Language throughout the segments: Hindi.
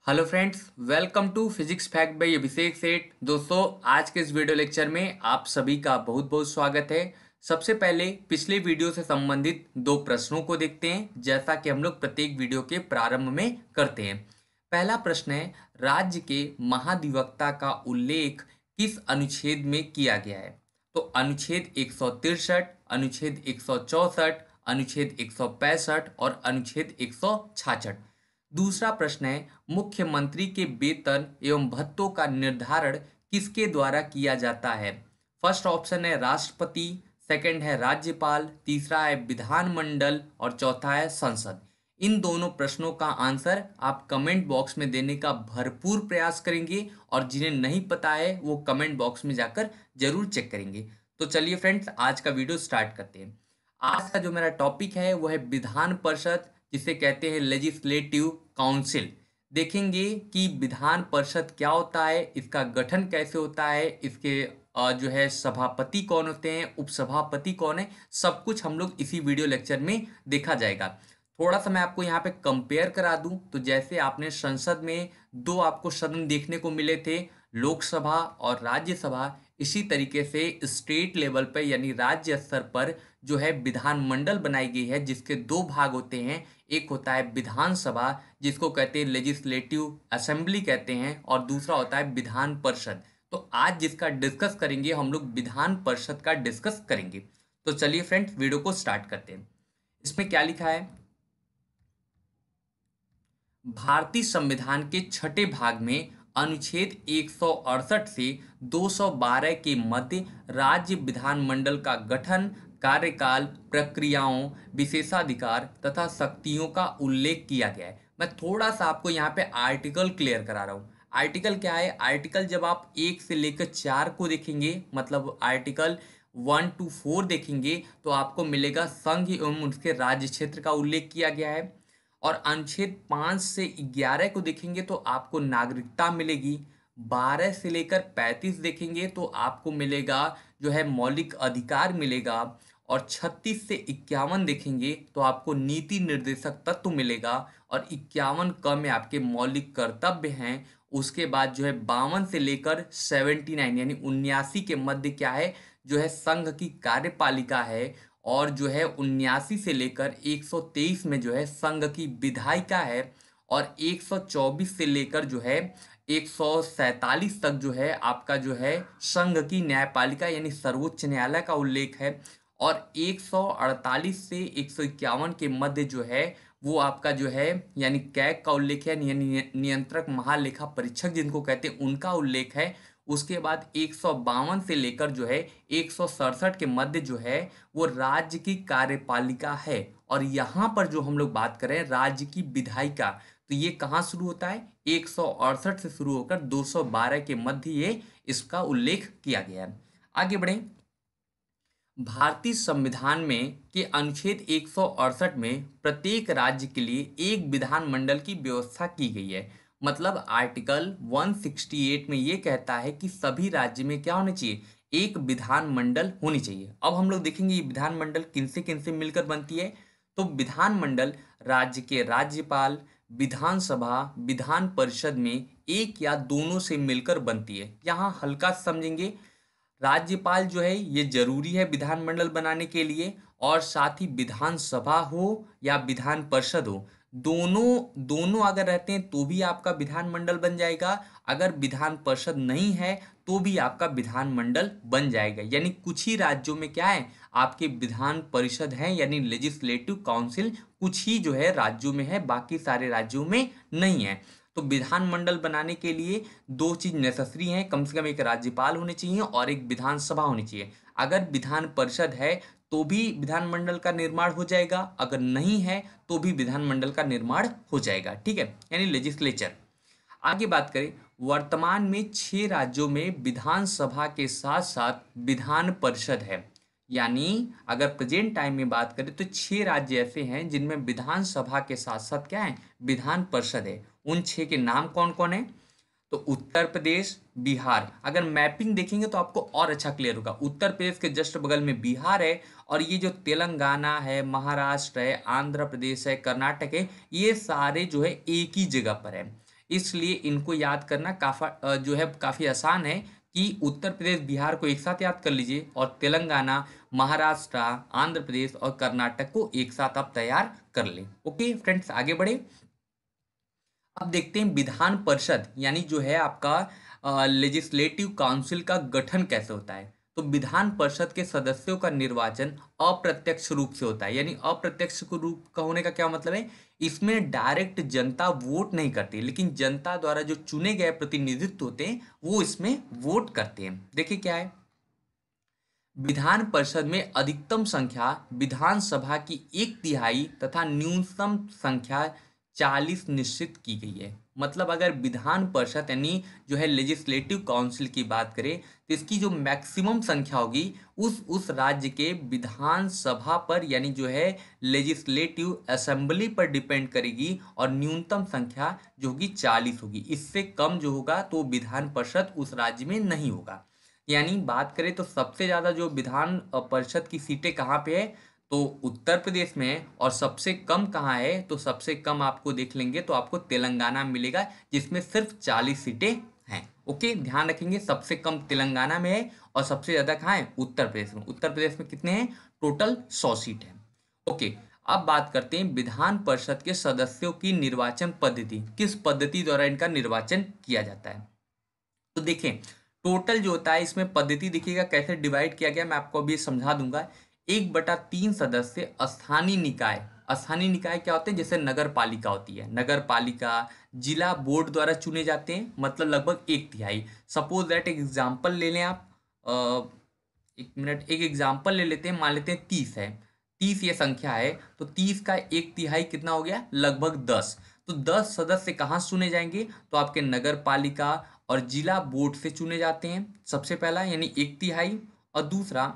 Hello friends, welcome to physics fact by Abhishek Seth. दोस्तों, आज के इस वीडियो लेक्चर में आप सभी का बहुत बहुत स्वागत है। सबसे पहले पिछले वीडियो से संबंधित दो प्रश्नों को देखते हैं, जैसा कि हम लोग प्रत्येक वीडियो के प्रारंभ में करते हैं। पहला प्रश्न है, राज्य के महाधिवक्ता का उल्लेख किस अनुच्छेद में किया गया है? तो अनुच्छेद 163, अनुच्छेद 164, अनुच्छेद 165 और अनुच्छेद 166। दूसरा प्रश्न है, मुख्यमंत्री के वेतन एवं भत्तों का निर्धारण किसके द्वारा किया जाता है? फर्स्ट ऑप्शन है राष्ट्रपति, सेकंड है राज्यपाल, तीसरा है विधानमंडल और चौथा है संसद। इन दोनों प्रश्नों का आंसर आप कमेंट बॉक्स में देने का भरपूर प्रयास करेंगे और जिन्हें नहीं पता है वो कमेंट बॉक्स में जाकर जरूर चेक करेंगे। तो चलिए फ्रेंड्स, आज का वीडियो स्टार्ट करते हैं। आज का जो मेरा टॉपिक है वो है विधान परिषद, जिसे कहते हैं लेजिस्लेटिव काउंसिल। देखेंगे कि विधान परिषद क्या होता है, इसका गठन कैसे होता है, इसके जो है सभापति कौन होते हैं, उपसभापति कौन है, सब कुछ हम लोग इसी वीडियो लेक्चर में देखा जाएगा। थोड़ा सा मैं आपको यहाँ पे कंपेयर करा दूं तो जैसे आपने संसद में दो आपको सदन देखने को मिले थे, लोकसभा और राज्यसभा, इसी तरीके से स्टेट लेवल पर यानी राज्य स्तर पर जो है विधानमंडल बनाई गई है, जिसके दो भाग होते हैं। एक होता है विधानसभा, जिसको कहते हैं लेजिस्लेटिव असेंबली कहते हैं, और दूसरा होता है विधान परिषद। तो आज जिसका डिस्कस करेंगे हम लोग विधान परिषद का डिस्कस करेंगे। तो चलिए फ्रेंड्स, वीडियो को स्टार्ट करते हैं। इसमें क्या लिखा है? भारतीय संविधान के छठे भाग में अनुच्छेद 168 से 212 के मध्य राज्य विधानमंडल का गठन, कार्यकाल, प्रक्रियाओं, विशेषाधिकार तथा शक्तियों का उल्लेख किया गया है। मैं थोड़ा सा आपको यहाँ पे आर्टिकल क्लियर करा रहा हूँ। आर्टिकल क्या है? आर्टिकल जब आप 1 से लेकर 4 को देखेंगे, मतलब आर्टिकल 1 to 4 देखेंगे, तो आपको मिलेगा संघ एवं उसके राज्य क्षेत्र का उल्लेख किया गया है। और अनुच्छेद 5 से 11 को देखेंगे तो आपको नागरिकता मिलेगी। 12 से लेकर 35 देखेंगे तो आपको मिलेगा जो है मौलिक अधिकार मिलेगा। और 36 से 51 देखेंगे तो आपको नीति निर्देशक तत्व मिलेगा। और 51 क में आपके मौलिक कर्तव्य हैं। उसके बाद जो है 52 से लेकर 79 यानी 79 के मध्य क्या है, जो है संघ की कार्यपालिका है। और जो है 79 से लेकर 123 में जो है संघ की विधायिका है। और 124 से लेकर जो है 147 तक जो है आपका जो है संघ की न्यायपालिका यानी सर्वोच्च न्यायालय का उल्लेख है। और 148 से 151 के मध्य जो है वो आपका जो है यानी कैग का उल्लेख है, यानी नियंत्रक महालेखा परीक्षक जिनको कहते हैं, उनका उल्लेख है। उसके बाद 152 से लेकर जो है 167 के मध्य जो है वो राज्य की कार्यपालिका है। और यहाँ पर जो हम लोग बात करें राज्य की विधायिका, तो ये कहाँ शुरू होता है? 168 से शुरू होकर 212 के मध्य ये इसका उल्लेख किया गया है। आगे बढ़ें। भारतीय संविधान में के अनुच्छेद 168 में प्रत्येक राज्य के लिए एक विधानमंडल की व्यवस्था की गई है। मतलब आर्टिकल 168 में ये कहता है कि सभी राज्य में क्या होना चाहिए? एक विधानमंडल होनी चाहिए। अब हम लोग देखेंगे ये विधानमंडल किन से मिलकर बनती है। तो विधानमंडल राज्य के राज्यपाल, विधानसभा, विधान परिषद में एक या दोनों से मिलकर बनती है। यहाँ हल्का समझेंगे, राज्यपाल जो है ये जरूरी है विधानमंडल बनाने के लिए, और साथ ही विधानसभा हो या विधान परिषद हो, दोनों दोनों अगर रहते हैं तो भी आपका विधानमंडल बन जाएगा। अगर विधान परिषद नहीं है तो भी आपका विधानमंडल बन जाएगा। यानी कुछ ही राज्यों में क्या है, आपके विधान परिषद है यानी लेजिस्लेटिव काउंसिल, कुछ ही जो है राज्यों में है, बाकी सारे राज्यों में नहीं है। तो विधानमंडल बनाने के लिए दो चीज नेसेसरी हैं, कम से कम एक राज्यपाल होने चाहिए और एक विधानसभा होनी चाहिए। अगर विधान परिषद है तो भी विधानमंडल का निर्माण हो जाएगा, अगर नहीं है तो भी विधानमंडल का निर्माण हो जाएगा। ठीक है, यानी लेजिस्लेचर। आगे बात करें, वर्तमान में 6 राज्यों में विधानसभा के साथ साथ विधान परिषद है। यानी अगर प्रेजेंट टाइम में बात करें तो 6 राज्य ऐसे हैं जिनमें विधानसभा के साथ साथ क्या है, विधान परिषद है। उन 6 के नाम कौन कौन है? तो उत्तर प्रदेश, बिहार। अगर मैपिंग देखेंगे तो आपको और अच्छा क्लियर होगा। उत्तर प्रदेश के जस्ट बगल में बिहार है, और ये जो तेलंगाना है, महाराष्ट्र है, आंध्र प्रदेश है, कर्नाटक है, ये सारे जो है एक ही जगह पर है। इसलिए इनको याद करना जो है काफ़ी आसान है कि उत्तर प्रदेश बिहार को एक साथ याद कर लीजिए और तेलंगाना महाराष्ट्र आंध्र प्रदेश और कर्नाटक को एक साथ आप तैयार कर लें। ओके फ्रेंड्स, आगे बढ़े। अब देखते हैं विधान परिषद यानी जो है आपका लेजिस्लेटिव काउंसिल का गठन कैसे होता है। तो विधान परिषद के सदस्यों का निर्वाचन अप्रत्यक्ष रूप से होता है। यानी अप्रत्यक्ष रूप का होने का क्या मतलब है, इसमें डायरेक्ट जनता वोट नहीं करती, लेकिन जनता द्वारा जो चुने गए प्रतिनिधित्व होते हैं वो इसमें वोट करते हैं। देखिए क्या है, विधान परिषद में अधिकतम संख्या विधानसभा की एक तिहाई तथा न्यूनतम संख्या 40 निश्चित की गई है। मतलब अगर विधान परिषद यानी जो है लेजिस्लेटिव काउंसिल की बात करें तो इसकी जो मैक्सिमम संख्या होगी उस राज्य के विधानसभा पर यानी जो है लेजिस्लेटिव असेंबली पर डिपेंड करेगी, और न्यूनतम संख्या जो होगी 40 होगी। इससे कम जो होगा तो विधान परिषद उस राज्य में नहीं होगा। यानी बात करें तो सबसे ज़्यादा जो विधान परिषद की सीटें कहाँ पे है, तो उत्तर प्रदेश में है। और सबसे कम कहाँ है, तो सबसे कम आपको देख लेंगे तो आपको तेलंगाना मिलेगा, जिसमें सिर्फ 40 सीटें हैं। ओके, ध्यान रखेंगे सबसे कम तेलंगाना में है और सबसे ज़्यादा कहाँ है, उत्तर प्रदेश में। उत्तर प्रदेश में कितने हैं, टोटल 100 सीट है। ओके, अब बात करते हैं विधान परिषद के सदस्यों की निर्वाचन पद्धति, किस पद्धति द्वारा इनका निर्वाचन किया जाता है। तो देखें, टोटल जो होता है इसमें पद्धति देखिएगा कैसे डिवाइड किया गया, मैं आपको अभी समझा दूंगा। 1/3 सदस्य स्थानीय निकाय। स्थानीय निकाय क्या होते हैं, जैसे नगर पालिका होती है, नगर पालिका जिला बोर्ड द्वारा चुने जाते हैं, मतलब लगभग एक तिहाई। सपोज दैट एक एग्जाम्पल ले लें आप, एक मिनट, एक एग्जाम्पल ले लेते हैं, मान लेते हैं 30 है, 30 ये संख्या है, तो 30 का एक तिहाई कितना हो गया, लगभग 10। तो 10 सदस्य कहाँ से चुने जाएंगे, तो आपके नगर पालिका और जिला बोर्ड से चुने जाते हैं, सबसे पहला यानी एक तिहाई। और दूसरा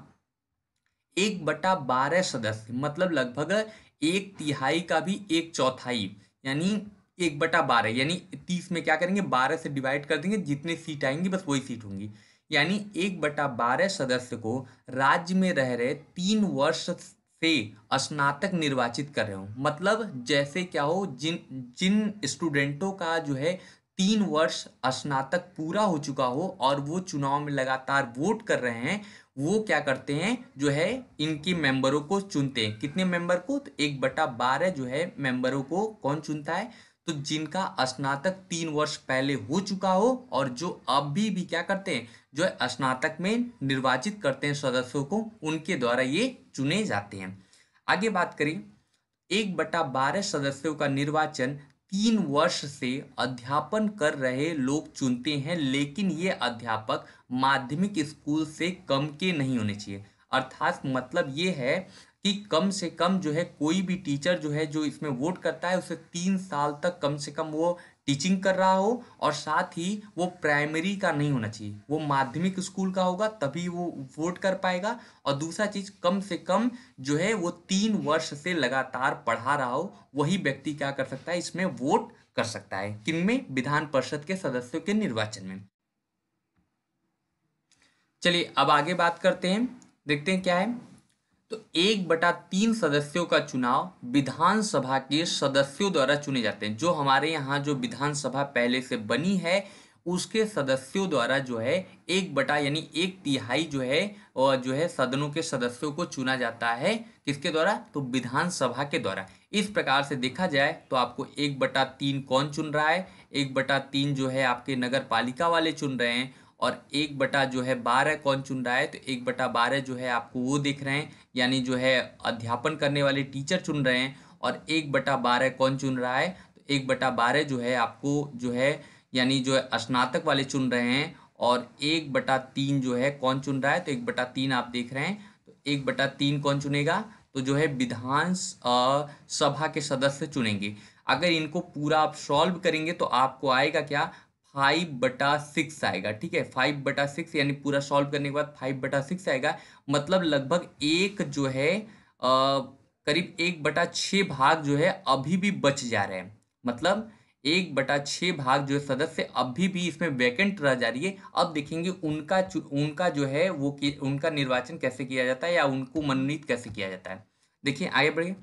1/12 सदस्य, मतलब लगभग एक तिहाई का भी एक चौथाई, यानी 1/12, यानी 30 में क्या करेंगे, 12 से डिवाइड कर देंगे, जितनी सीट आएंगी बस वही सीट होंगी। यानी 1/12 सदस्य को राज्य में रह रहे 3 वर्ष से स्नातक निर्वाचित कर रहे हो। मतलब जैसे क्या हो, जिन जिन स्टूडेंटों का जो है 3 वर्ष स्नातक पूरा हो चुका हो और वो चुनाव में लगातार वोट कर रहे हैं, वो क्या करते हैं, जो है इनकी मेंबरों को चुनते हैं। कितने मेंबर को, तो 1/12 जो है मेंबरों को कौन चुनता है, तो जिनका स्नातक 3 वर्ष पहले हो चुका हो और जो अभी भी क्या करते हैं, जो है स्नातक में निर्वाचित करते हैं सदस्यों को, उनके द्वारा ये चुने जाते हैं। आगे बात करें, 1/12 सदस्यों का निर्वाचन 3 वर्ष से अध्यापन कर रहे लोग चुनते हैं, लेकिन ये अध्यापक माध्यमिक स्कूल से कम के नहीं होने चाहिए। अर्थात मतलब ये है कि कम से कम जो है कोई भी टीचर जो है जो इसमें वोट करता है उसे 3 साल तक कम से कम वो टीचिंग कर रहा हो, और साथ ही वो प्राइमरी का नहीं होना चाहिए, वो माध्यमिक स्कूल का होगा तभी वो वोट कर पाएगा। और दूसरा चीज, कम से कम जो है वो 3 वर्ष से लगातार पढ़ा रहा हो, वही व्यक्ति क्या कर सकता है, इसमें वोट कर सकता है। किनमें, विधान परिषद के सदस्यों के निर्वाचन में। चलिए अब आगे बात करते हैं, देखते हैं क्या है। तो 1/3 सदस्यों का चुनाव विधानसभा के सदस्यों द्वारा चुने जाते हैं। जो हमारे यहाँ जो विधानसभा पहले से बनी है उसके सदस्यों द्वारा जो है 1 यानी एक तिहाई जो है, और जो है सदनों के सदस्यों को चुना जाता है, किसके द्वारा, तो विधानसभा के द्वारा। इस प्रकार से देखा जाए तो आपको 1/3 कौन चुन रहा है, 1/3 जो है आपके नगर पालिका वाले चुन रहे हैं, और 1/12 कौन चुन रहा है, तो 1/12 जो है आपको वो देख रहे हैं, यानी जो है अध्यापन करने वाले टीचर चुन रहे हैं। और 1/12 कौन चुन रहा है, तो 1/12 जो है आपको जो है यानी जो है स्नातक वाले चुन रहे हैं। और 1/3 जो है कौन चुन रहा है, तो 1/3 आप देख रहे हैं, तो 1/3 कौन चुनेगा, तो जो है विधान सभा के सदस्य चुनेंगे। अगर इनको पूरा आप सॉल्व करेंगे तो आपको आएगा क्या, 5/6 आएगा। ठीक है, 5/6 यानी पूरा सॉल्व करने के बाद 5/6 आएगा। मतलब लगभग एक जो है करीब 1/6 भाग जो है अभी भी बच जा रहे हैं। मतलब 1/6 भाग जो है सदस्य अभी भी इसमें वैकेंट रह जा रही है। अब देखेंगे उनका जो है वो उनका निर्वाचन कैसे किया जाता है या उनको मनोनीत कैसे किया जाता है। देखिए आगे बढ़िए।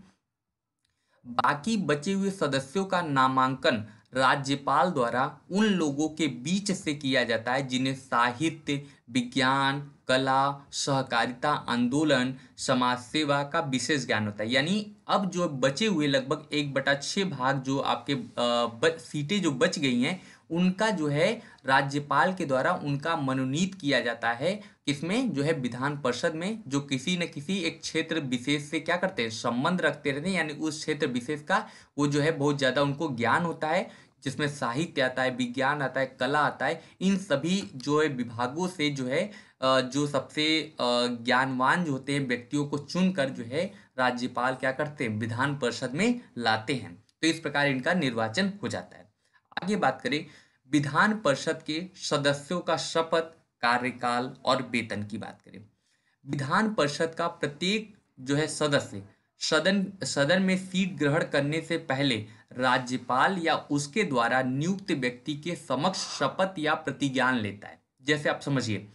बाकी बचे हुए सदस्यों का नामांकन राज्यपाल द्वारा उन लोगों के बीच से किया जाता है जिन्हें साहित्य, विज्ञान, कला, सहकारिता आंदोलन, समाज सेवा का विशेष ज्ञान होता है। यानी अब जो बचे हुए लगभग 1/6 भाग जो आपके सीटें जो बच गई हैं, उनका जो है राज्यपाल के द्वारा उनका मनोनीत किया जाता है। किसमें? जो है विधान परिषद में, जो किसी न किसी एक क्षेत्र विशेष से क्या करते हैं, संबंध रखते रहते हैं। यानी उस क्षेत्र विशेष का वो जो है बहुत ज़्यादा उनको ज्ञान होता है, जिसमें साहित्य आता है, विज्ञान आता है, कला आता है। इन सभी जो है विभागों से जो है जो सबसे ज्ञानवान जो होते हैं व्यक्तियों को चुनकर जो है राज्यपाल क्या करते हैं, विधान परिषद में लाते हैं। तो इस प्रकार इनका निर्वाचन हो जाता है। आगे बात करें विधान परिषद के सदस्यों का शपथ, कार्यकाल और वेतन की बात करें। विधान परिषद का प्रत्येक जो है सदस्य सदन सदन में सीट ग्रहण करने से पहले राज्यपाल या उसके द्वारा नियुक्त व्यक्ति के समक्ष शपथ या प्रतिज्ञान लेता है। जैसे आप समझिए,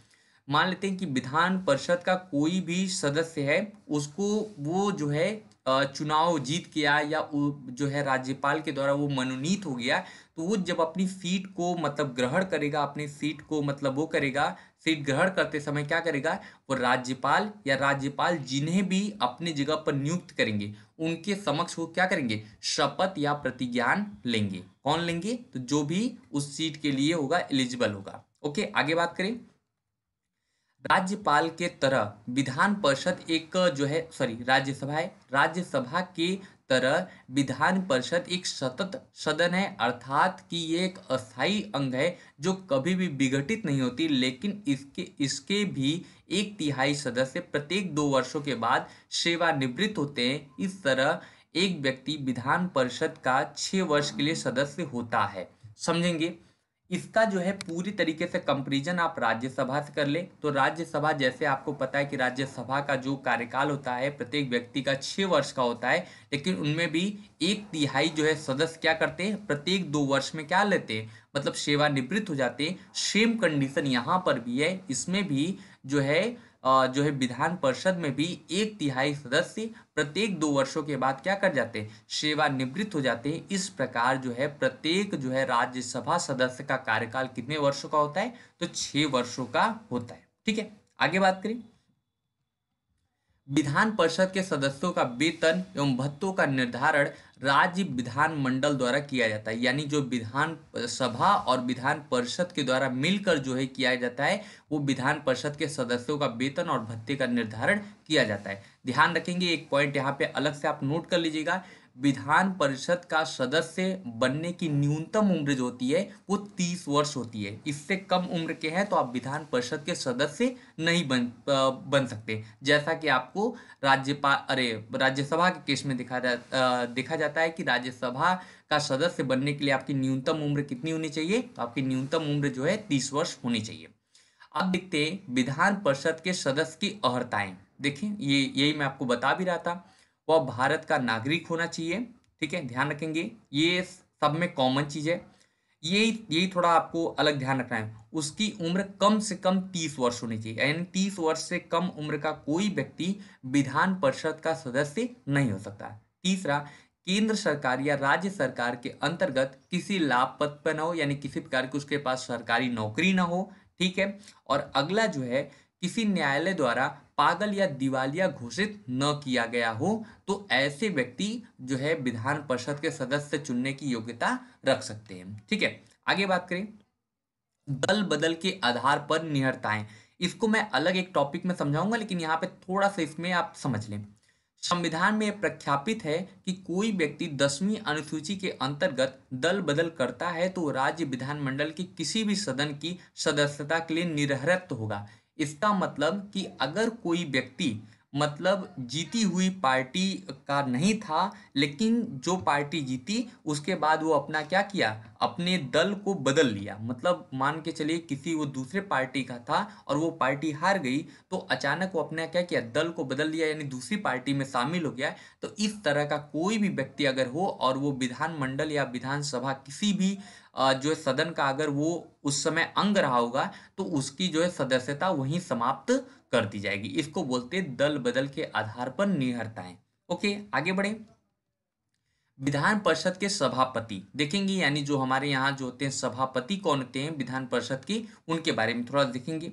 मान लेते हैं कि विधान परिषद का कोई भी सदस्य है, उसको वो जो है चुनाव जीत के आया या जो है राज्यपाल के द्वारा वो मनोनीत हो गया, तो वो जब अपनी सीट को मतलब ग्रहण करेगा, अपनी सीट को मतलब वो करेगा, सीट ग्रहण करते समय क्या करेगा, वो राज्यपाल या राज्यपाल जिन्हें भी अपनी जगह पर नियुक्त करेंगे उनके समक्ष वो क्या करेंगे, शपथ या प्रतिज्ञान लेंगे। कौन लेंगे? तो जो भी उस सीट के लिए होगा, एलिजिबल होगा। ओके, आगे बात करें। राज्यपाल के तरह विधान परिषद एक जो है राज्यसभा है। राज्यसभा के तरह विधान परिषद एक सतत सदन है, अर्थात कि ये एक अस्थायी अंग है जो कभी भी विघटित नहीं होती। लेकिन इसके इसके भी 1/3 सदस्य प्रत्येक 2 वर्षों के बाद सेवानिवृत्त होते हैं। इस तरह एक व्यक्ति विधान परिषद का 6 वर्ष के लिए सदस्य होता है। समझेंगे? इसका जो है पूरी तरीके से कंपैरिजन आप राज्यसभा से कर ले तो राज्यसभा, जैसे आपको पता है कि राज्यसभा का जो कार्यकाल होता है प्रत्येक व्यक्ति का 6 वर्ष का होता है, लेकिन उनमें भी 1/3 जो है सदस्य क्या करते हैं, प्रत्येक 2 वर्ष में क्या लेते हैं, मतलब सेवानिवृत्त हो जाते हैं। सेम कंडीशन यहाँ पर भी है। इसमें भी जो है विधान परिषद में भी 1/3 सदस्य प्रत्येक 2 वर्षों के बाद क्या कर जाते हैं, सेवानिवृत्त हो जाते हैं। इस प्रकार जो है प्रत्येक जो है राज्यसभा सदस्य का कार्यकाल कितने वर्षों का होता है, तो 6 वर्षों का होता है। ठीक है, आगे बात करें। विधान परिषद के सदस्यों का वेतन एवं भत्तों का निर्धारण राज्य विधानमंडल द्वारा किया जाता है। यानी जो विधान सभा और विधान परिषद के द्वारा मिलकर जो है किया जाता है, वो विधान परिषद के सदस्यों का वेतन और भत्ते का निर्धारण किया जाता है। ध्यान रखेंगे, एक पॉइंट यहाँ पे अलग से आप नोट कर लीजिएगा। विधान परिषद का सदस्य बनने की न्यूनतम उम्र जो होती है वो 30 वर्ष होती है। इससे कम उम्र के हैं तो आप विधान परिषद के सदस्य नहीं बन सकते। जैसा कि आपको राज्यसभा के केस में देखा जाता है कि राज्यसभा का सदस्य बनने के लिए आपकी न्यूनतम उम्र कितनी होनी चाहिए, तो आपकी न्यूनतम उम्र जो है 30 वर्ष होनी चाहिए। अब देखते हैं विधान परिषद के सदस्य की अर्हताएं। देखें, ये यही मैं आपको बता भी रहा था। वह भारत का नागरिक होना चाहिए। ठीक है, ध्यान रखेंगे, ये सब में कॉमन चीज है। यही थोड़ा आपको अलग ध्यान रखना है। उसकी उम्र कम से कम 30 वर्ष होनी चाहिए, यानी 30 वर्ष से कम उम्र का कोई व्यक्ति विधान परिषद का सदस्य नहीं हो सकता। तीसरा, केंद्र सरकार या राज्य सरकार के अंतर्गत किसी लाभ पद पर न हो, यानी किसी प्रकार की उसके पास सरकारी नौकरी ना हो। ठीक है, और अगला जो है, किसी न्यायालय द्वारा पागल या दिवालिया घोषित न किया गया हो, तो ऐसे व्यक्ति जो है विधान परिषद के सदस्य चुनने की योग्यता रख सकते हैं। ठीक है, आगे बात करें। दल बदल के आधार पर निहरताएं, इसको मैं अलग एक टॉपिक में समझाऊंगा, लेकिन यहाँ पे थोड़ा सा इसमें आप समझ लें। संविधान में प्रख्यापित है कि कोई व्यक्ति 10वीं अनुसूची के अंतर्गत दल बदल करता है तो राज्य विधानमंडल के किसी भी सदन की सदस्यता के लिए निरर्हत होगा। इसका मतलब कि अगर कोई व्यक्ति मतलब जीती हुई पार्टी का नहीं था, लेकिन जो पार्टी जीती उसके बाद वो अपना क्या किया, अपने दल को बदल लिया। मतलब मान के चलिए किसी वो दूसरे पार्टी का था और वो पार्टी हार गई, तो अचानक वो अपना क्या किया, दल को बदल लिया, यानी दूसरी पार्टी में शामिल हो गया। तो इस तरह का कोई भी व्यक्ति अगर हो और वो विधानमंडल या विधानसभा किसी भी जो है सदन का अगर वो उस समय अंग रहा होगा, तो उसकी जो है सदस्यता वहीं समाप्त कर दी जाएगी। इसको बोलते हैं दल बदल के आधार पर निहरताएं। ओके, आगे बढ़े। विधान परिषद के सभापति देखेंगे, यानी जो हमारे यहाँ जो होते हैं सभापति कौन होते हैं विधान परिषद के, उनके बारे में थोड़ा देखेंगे।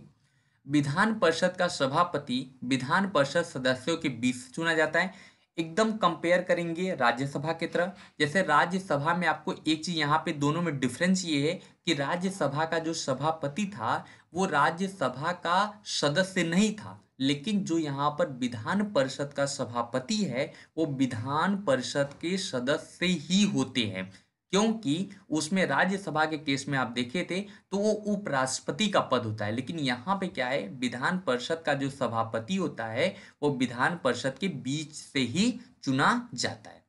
विधान परिषद का सभापति विधान परिषद सदस्यों के बीच से चुना जाता है। एकदम कंपेयर करेंगे राज्यसभा की तरह। जैसे राज्यसभा में आपको एक चीज यहाँ पे दोनों में डिफरेंस ये है कि राज्यसभा का जो सभापति था वो राज्यसभा का सदस्य नहीं था, लेकिन जो यहाँ पर विधान परिषद का सभापति है वो विधान परिषद के सदस्य ही होते हैं, क्योंकि उसमें राज्यसभा के केस में आप देखे थे तो वो उपराष्ट्रपति का पद होता है, लेकिन यहाँ पे क्या है विधान परिषद का जो सभापति होता है वो विधान परिषद के बीच से ही चुना जाता है।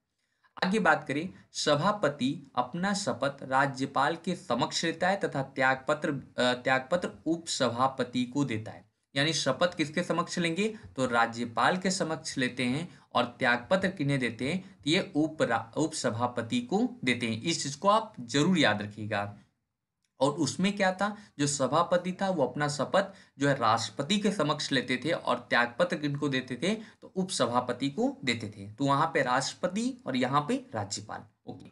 आगे बात करें, सभापति अपना शपथ राज्यपाल के समक्ष लेता है तथा त्यागपत्र उप सभापति को देता है। यानी शपथ किसके समक्ष लेंगे तो राज्यपाल के समक्ष लेते हैं, और त्यागपत्र किन्हें देते हैं तो ये उप सभापति को देते हैं। इस चीज को आप जरूर याद रखिएगा। और उसमें क्या था, जो सभापति था वो अपना शपथ जो है राष्ट्रपति के समक्ष लेते थे, और त्यागपत्र किनको देते थे तो उप सभापति को देते थे। तो वहां पे राष्ट्रपति और यहाँ पे राज्यपाल। ओके,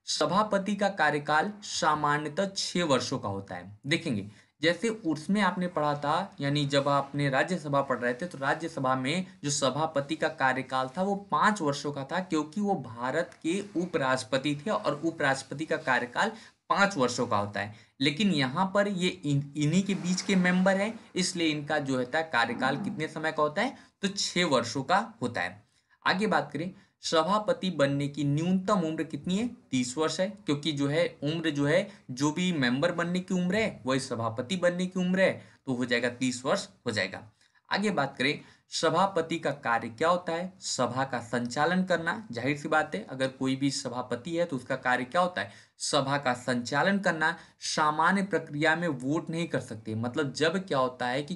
सभापति का कार्यकाल सामान्यतः 6 वर्षों का होता है। देखेंगे जैसे उसमें आपने पढ़ा था, यानी जब आपने राज्यसभा पढ़ रहे थे तो राज्यसभा में जो सभापति का कार्यकाल था वो 5 वर्षों का था, क्योंकि वो भारत के उपराष्ट्रपति थे और उपराष्ट्रपति का कार्यकाल 5 वर्षों का होता है। लेकिन यहाँ पर ये इन्हीं के बीच के मेंबर है, इसलिए इनका जो होता है कार्यकाल कितने समय का होता है तो 6 वर्षों का होता है। आगे बात करें, सभापति बनने की न्यूनतम उम्र कितनी है 30 वर्ष है, क्योंकि जो है उम्र जो है जो भी मेंबर बनने की उम्र है वही सभापति बनने की उम्र है, तो हो जाएगा 30 वर्ष हो जाएगा। आगे बात करें, सभापति का कार्य क्या होता है, सभा का संचालन करना। जाहिर सी बात है अगर कोई भी सभापति है तो उसका कार्य क्या होता है, सभा का संचालन करना। सामान्य प्रक्रिया में वोट नहीं कर सकते, मतलब जब क्या होता है कि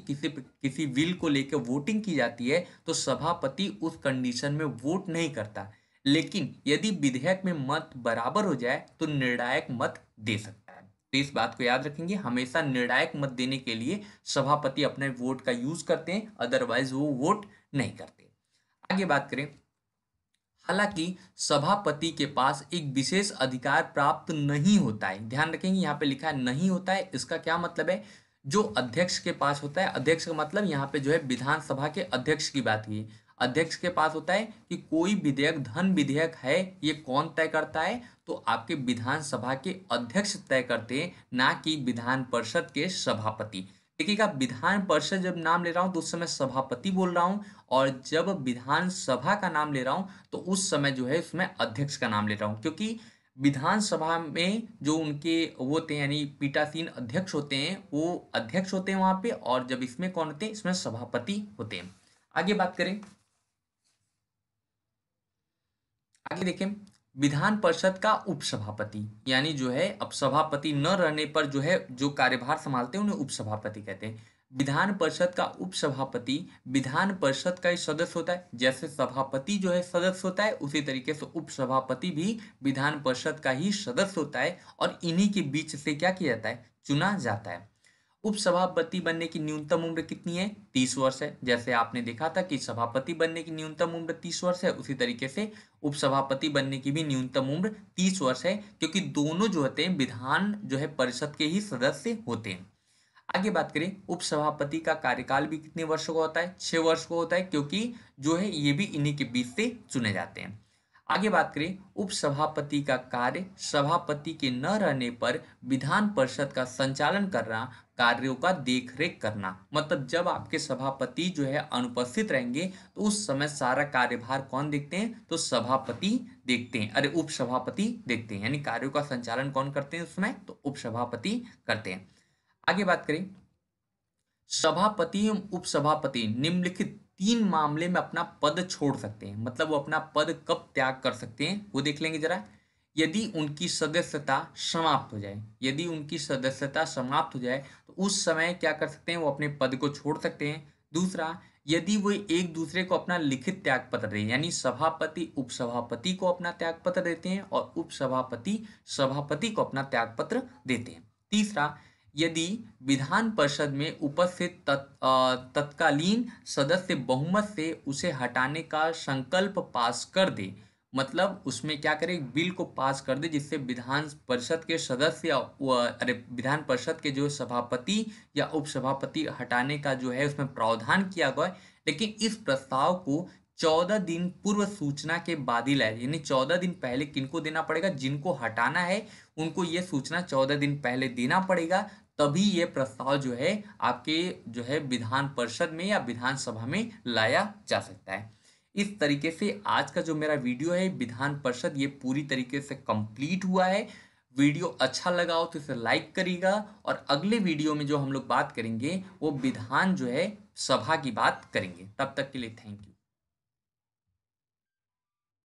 किसी बिल को लेकर वोटिंग की जाती है तो सभापति उस कंडीशन में वोट नहीं करता, लेकिन यदि विधेयक में मत बराबर हो जाए तो निर्णायक मत दे सकता है। तो इस बात को याद रखेंगे, हमेशा निर्णायक मत देने के लिए सभापति अपने वोट का यूज करते हैं, अदरवाइज वो वोट नहीं करते। आगे बात करें, हालांकि सभापति के पास एक विशेष अधिकार प्राप्त नहीं होता है। ध्यान रखेंगे यहाँ पे लिखा है नहीं होता है, इसका क्या मतलब है, जो अध्यक्ष के पास होता है, अध्यक्ष का मतलब यहाँ पे जो है विधानसभा के अध्यक्ष की बात की, अध्यक्ष के पास होता है कि कोई विधेयक धन विधेयक है ये कौन तय करता है, तो आपके विधानसभा के अध्यक्ष तय करते हैं, ना कि विधान परिषद के सभापति। देखिएगा, विधान परिषद जब नाम ले रहा हूं तो उस समय सभापति बोल रहा हूं, और जब विधानसभा का नाम ले रहा हूं तो उस समय जो है उसमें अध्यक्ष का नाम ले रहा हूं, क्योंकि विधानसभा में जो उनके वो होते हैं यानी पीठासीन अध्यक्ष होते हैं वो अध्यक्ष होते हैं वहां पे, और जब इसमें कौन होते हैं, इसमें सभापति होते हैं। आगे बात करें, आगे देखें, विधान परिषद का उपसभापति, यानी जो है अब सभापति न रहने पर जो है जो कार्यभार संभालते हैं उन्हें उपसभापति कहते हैं। विधान परिषद का उपसभापति विधान परिषद का ही सदस्य होता है। जैसे सभापति जो है सदस्य होता है उसी तरीके से उपसभापति भी विधान परिषद का ही सदस्य होता है, और इन्हीं के बीच से क्या किया जाता है, चुना जाता है। उपसभापति बनने की न्यूनतम उम्र कितनी है, 30 वर्ष है। जैसे आपने देखा था कि सभापति बनने की न्यूनतम उम्र 30 वर्ष है, उसी तरीके से उपसभापति बनने की भी न्यूनतम उम्र 30 वर्ष है, क्योंकि दोनों जो होते हैं विधान जो है परिषद के ही सदस्य होते हैं। आगे बात करें, उपसभापति का कार्यकाल भी कितने वर्षों का होता है, 6 वर्ष का होता है, क्योंकि जो है ये भी इन्हीं के बीच से चुने जाते हैं। आगे बात करें, उपसभापति का कार्य सभापति के न रहने पर विधान परिषद का संचालन करना, कार्यों का देखरेख करना। मतलब जब आपके सभापति जो है अनुपस्थित रहेंगे तो उस समय सारा कार्यभार कौन देखते हैं, तो सभापति देखते हैं, अरे उपसभापति देखते हैं, यानी कार्यों का संचालन कौन करते हैं उस समय, तो उपसभापति करते हैं। आगे बात करें, सभापति एवं उपसभापति निम्नलिखित 3 मामले में अपना पद छोड़ सकते हैं। मतलब वो अपना पद कब त्याग कर सकते हैं वो देख लेंगे जरा। यदि उनकी सदस्यता समाप्त हो जाए, यदि उनकी सदस्यता समाप्त हो जाए तो उस समय क्या कर सकते हैं, वो अपने पद को छोड़ सकते हैं। दूसरा, यदि वो एक दूसरे को अपना लिखित त्याग पत्र दे, यानी सभापति उपसभापति को अपना त्याग पत्र देते हैं और उपसभापति सभापति को अपना त्याग पत्र देते हैं। तीसरा, यदि विधान परिषद में उपस्थित तत्कालीन सदस्य बहुमत से उसे हटाने का संकल्प पास कर दे, मतलब उसमें क्या करे, बिल को पास कर दे जिससे विधान परिषद के सदस्य या विधान परिषद के जो सभापति या उपसभापति हटाने का जो है उसमें प्रावधान किया गया है। लेकिन इस प्रस्ताव को 14 दिन पूर्व सूचना के बाद ही लाया, यानी 14 दिन पहले किनको देना पड़ेगा, जिनको हटाना है उनको ये सूचना 14 दिन पहले देना पड़ेगा, तभी ये प्रस्ताव जो है आपके जो है विधान परिषद में या विधानसभा में लाया जा सकता है। इस तरीके से आज का जो मेरा वीडियो है विधान परिषद ये पूरी तरीके से कंप्लीट हुआ है। वीडियो अच्छा लगा हो तो इसे लाइक करिएगा, और अगले वीडियो में जो हम लोग बात करेंगे वो विधान जो है सभा की बात करेंगे। तब तक के लिए थैंक यू।